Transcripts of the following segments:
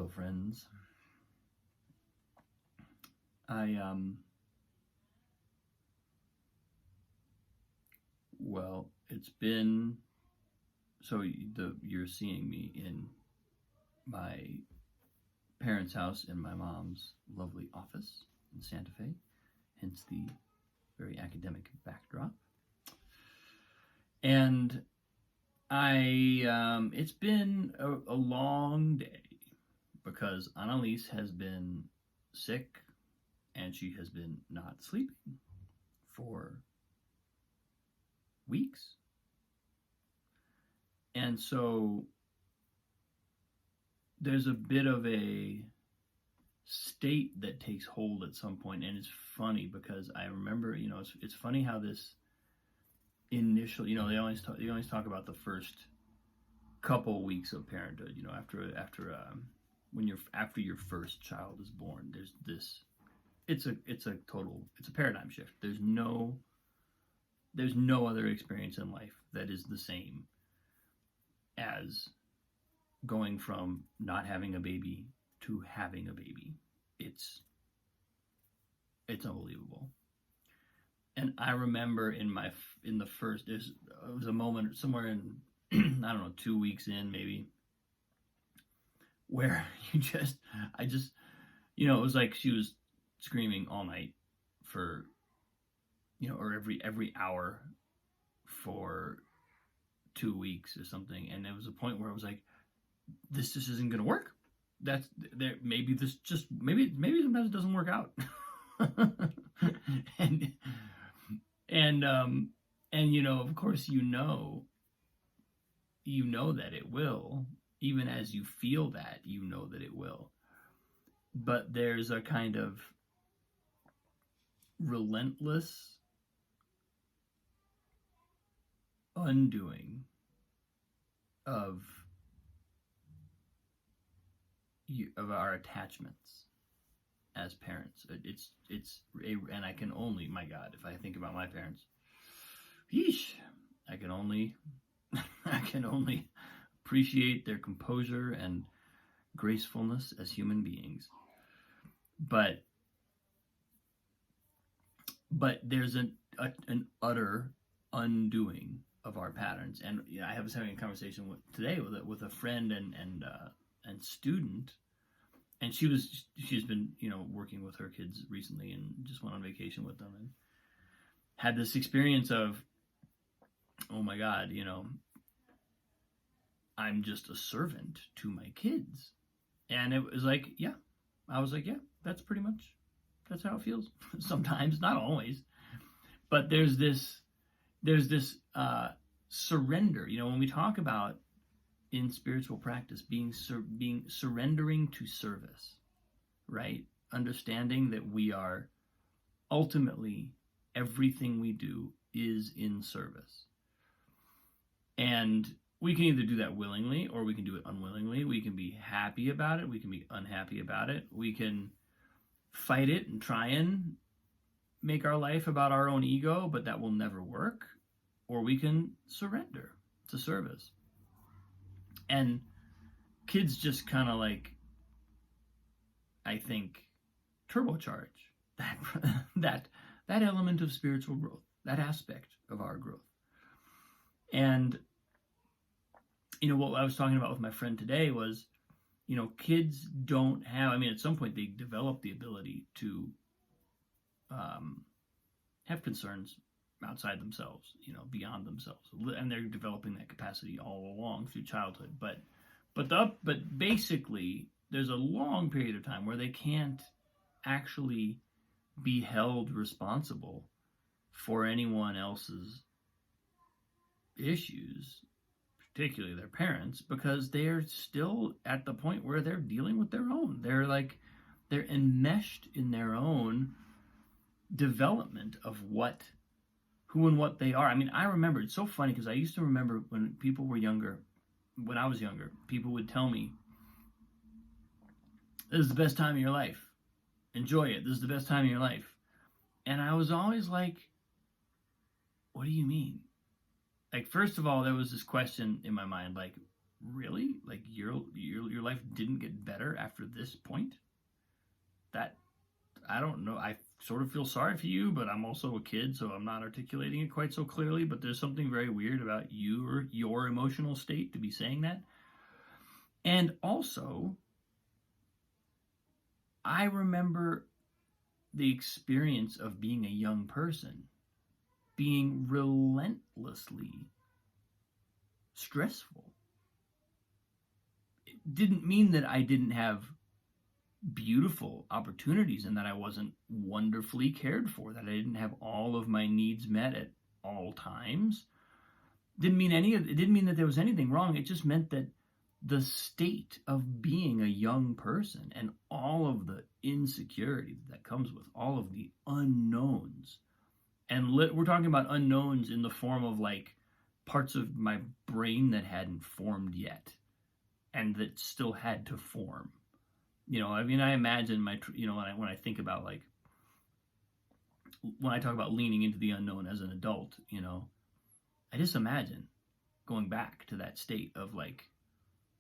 Hello, friends. Well, it's been, you're seeing me in my parents' house in my mom's lovely office in Santa Fe, hence the very academic backdrop. And it's been a long day because Annalise has been sick and she has been not sleeping for weeks. And so there's a bit of a state that takes hold at some point, and it's funny because I remember, it's funny how this initial, they always talk about the first couple weeks of parenthood, after your first child is born. There's this, it's a paradigm shift. There's no other experience in life that is the same as going from not having a baby to having a baby. It's unbelievable. And I remember it was a moment somewhere in I don't know, 2 weeks in maybe, where it was like she was screaming all night for, or every hour for 2 weeks or something. And there was a point where I was like, this just isn't going to work. Maybe sometimes it doesn't work out. and of course, that it will, even as you feel that, that it will. But there's a kind of relentless undoing of our attachments as parents. And I can only, my God, if I think about my parents, I can only appreciate their composure and gracefulness as human beings. But there's an utter undoing of our patterns. And I was having a conversation today with a friend and student, and she's been working with her kids recently and just went on vacation with them and had this experience of, oh my God, I'm just a servant to my kids. And it was like, I was like, that's how it feels. Sometimes, not always, but there's this surrender. When we talk about in spiritual practice being surrendering to service, right? Understanding that we are ultimately, everything we do is in service. And we can either do that willingly or we can do it unwillingly. We can be happy about it. We can be unhappy about it. We can fight it and try and make our life about our own ego, but that will never work. Or we can surrender to service. And kids just kind of I think, turbocharge that element of spiritual growth, that aspect of our growth. And what I was talking about with my friend today was, kids don't have, at some point they develop the ability to have concerns outside themselves, beyond themselves, and they're developing that capacity all along through childhood. But basically, there's a long period of time where they can't actually be held responsible for anyone else's issues, particularly their parents, because they're still at the point where they're dealing with their own. They're enmeshed in their own development of who and what they are. I remember, it's so funny because I used to remember when people were younger, when I was younger, people would tell me, this is the best time of your life. Enjoy it. This is the best time of your life. And I was always like, what do you mean? First of all, there was this question in my mind, really? Your life didn't get better after this point, that, I don't know, I sort of feel sorry for you, but I'm also a kid, so I'm not articulating it quite so clearly, but there's something very weird about you or your emotional state to be saying that. And also, I remember the experience of being a young person being relentlessly stressful. It didn't mean that I didn't have beautiful opportunities and that I wasn't wonderfully cared for, that I didn't have all of my needs met at all times. It didn't mean that there was anything wrong. It just meant that the state of being a young person and all of the insecurity that comes with all of the unknowns, and we're talking about unknowns in the form of like parts of my brain that hadn't formed yet and that still had to form. I mean, I imagine when I think about, like, when I talk about leaning into the unknown as an adult, I just imagine going back to that state of like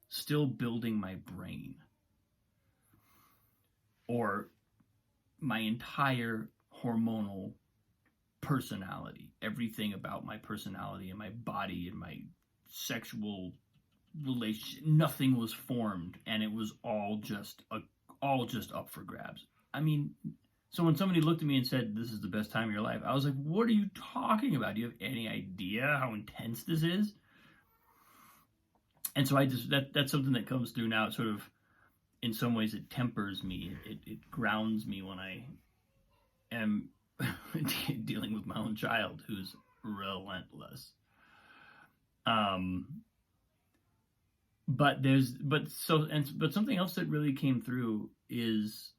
still building my brain, or my entire hormonal personality, everything about my personality and my body and my sexual relationship, nothing was formed, and it was all just up for grabs. I mean, so when somebody looked at me and said, "This is the best time of your life," I was like, "What are you talking about? Do you have any idea how intense this is?" And so that's something that comes through now. It sort of, in some ways, it tempers me. It grounds me when I am dealing with my own child who's relentless. But something else that really came through is,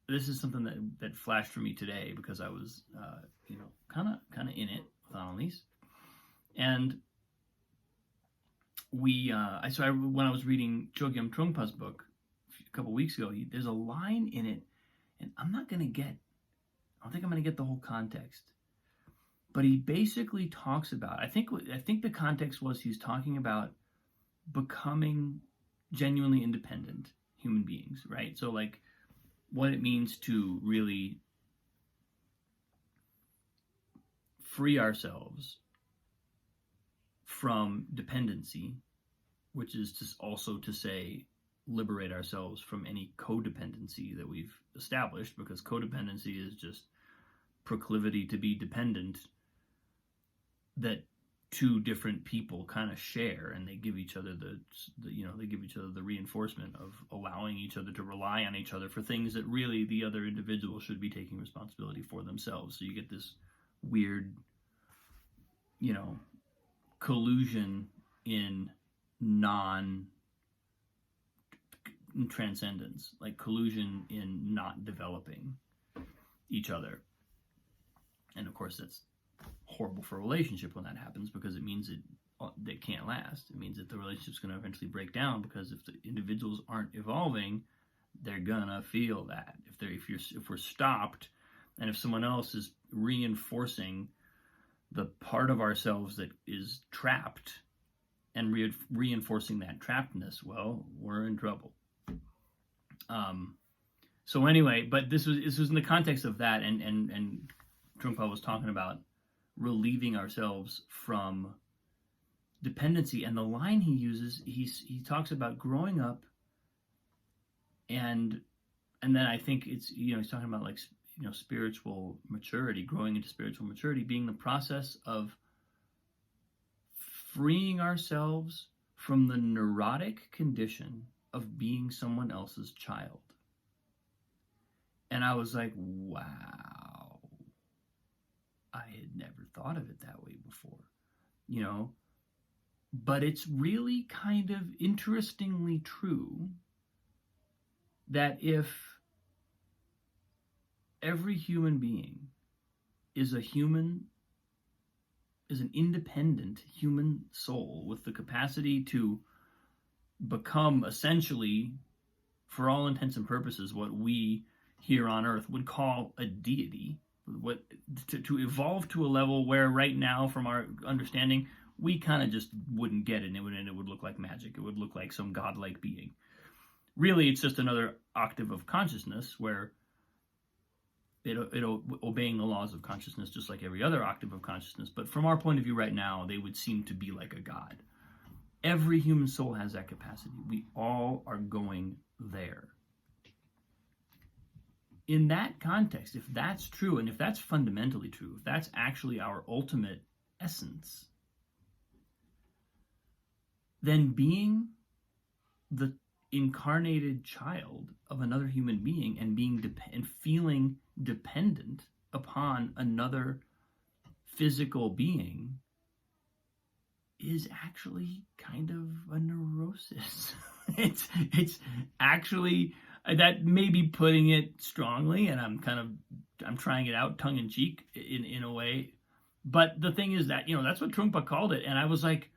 this is something that flashed for me today, because I was kind of in it with Annalise, and when I was reading Chögyam Trungpa's book a couple weeks ago, there's a line in it, and I don't think I'm gonna get the whole context, but he basically talks about, I think the context was he's talking about becoming genuinely independent human beings, right? So like what it means to really free ourselves from dependency, which is just also to say liberate ourselves from any codependency that we've established, because codependency is just proclivity to be dependent that two different people kind of share, and they give each other the reinforcement of allowing each other to rely on each other for things that really the other individual should be taking responsibility for themselves. So you get this weird, collusion in transcendence, like collusion in not developing each other. And of course that's horrible for a relationship when that happens, because it means it can't last. It means that the relationship's going to eventually break down, because if the individuals aren't evolving, they're gonna feel that. If we're stopped, and if someone else is reinforcing the part of ourselves that is trapped and reinforcing that trappedness, well, we're in trouble. So anyway, but this was in the context of that, and Trungpa was talking about relieving ourselves from dependency, and the line he uses, he talks about growing up, and then I think it's, he's talking about like spiritual maturity, growing into spiritual maturity being the process of freeing ourselves from the neurotic condition of being someone else's child. And I was like, wow, I had never thought of it that way before, but it's really kind of interestingly true that if every human being is an independent human soul with the capacity to become essentially, for all intents and purposes, what we here on earth would call a deity, to evolve to a level where right now, from our understanding, we kind of just wouldn't get it, and it would look like magic. It would look like some godlike being. really it's just another octave of consciousness where it'll obeying the laws of consciousness just like every other octave of consciousness. But from our point of view right now, they would seem to be like a god. Every human soul has that capacity. We all are going there. In that context, if that's true, and if that's fundamentally true, if that's actually our ultimate essence, then being the incarnated child of another human being and and feeling dependent upon another physical being is actually kind of a neurosis. It's actually, that may be putting it strongly, and I'm trying it out tongue in cheek in a way. But the thing is that, that's what Trungpa called it, and I was like,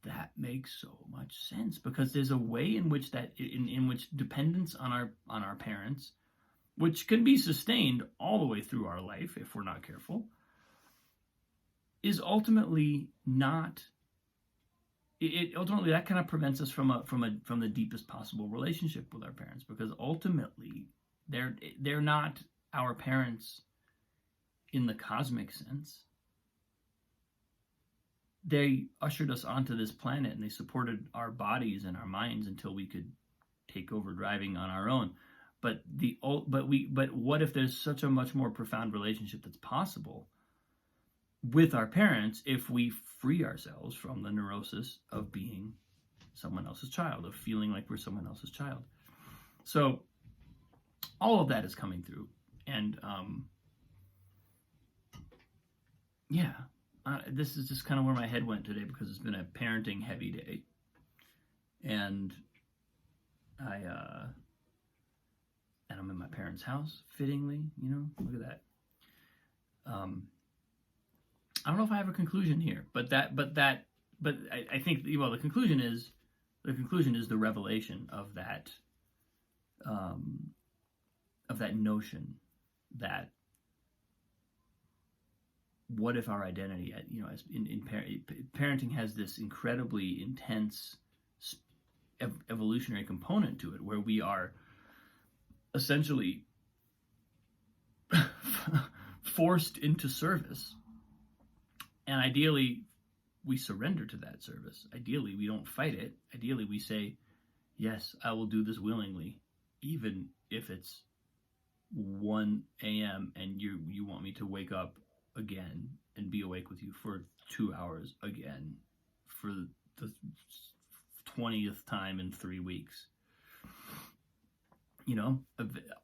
that makes so much sense, because there's a way in which in which dependence on our parents, which can be sustained all the way through our life if we're not careful, is ultimately not. It ultimately, that kind of prevents us from the deepest possible relationship with our parents, because ultimately they're not our parents in the cosmic sense. They ushered us onto this planet and they supported our bodies and our minds until we could take over driving on our own. But what if there's such a much more profound relationship that's possible with our parents if we free ourselves from the neurosis of being someone else's child, of feeling like we're someone else's child? So all of that is coming through, and this is just kind of where my head went today, because it's been a parenting heavy day, and I'm in my parents' house, fittingly, look at that. I don't know if I have a conclusion here, but I think, the conclusion is the revelation of that notion that what if our identity, as in parenting has this incredibly intense evolutionary component to it, where we are essentially forced into service. And ideally, we surrender to that service. Ideally, we don't fight it. Ideally, we say, yes, I will do this willingly, even if it's 1 a.m. and you want me to wake up again and be awake with you for 2 hours again for the 20th time in 3 weeks.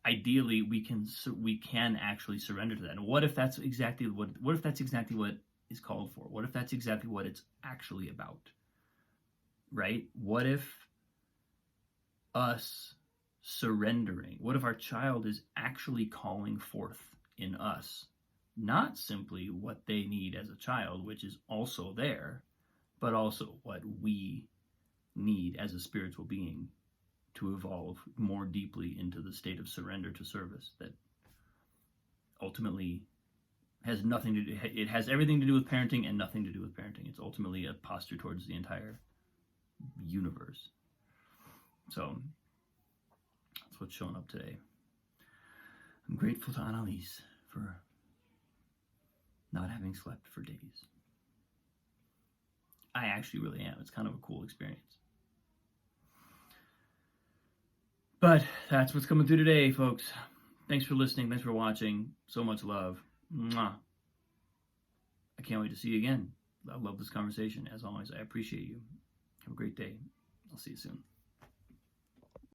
Ideally, we can actually surrender to that. And what if that's exactly what is called for? What if that's exactly what it's actually about? Right? What if us surrendering, what if our child is actually calling forth in us not simply what they need as a child, which is also there, but also what we need as a spiritual being to evolve more deeply into the state of surrender to service that ultimately has nothing to do, it has everything to do with parenting and nothing to do with parenting. It's ultimately a posture towards the entire universe. So that's what's showing up today. I'm grateful to Annalise for not having slept for days. I actually really am. It's kind of a cool experience. But that's what's coming through today, folks. Thanks for listening. Thanks for watching. So much love. Mwah. I can't wait to see you again. I love this conversation. As always, I appreciate you. Have a great day. I'll see you soon.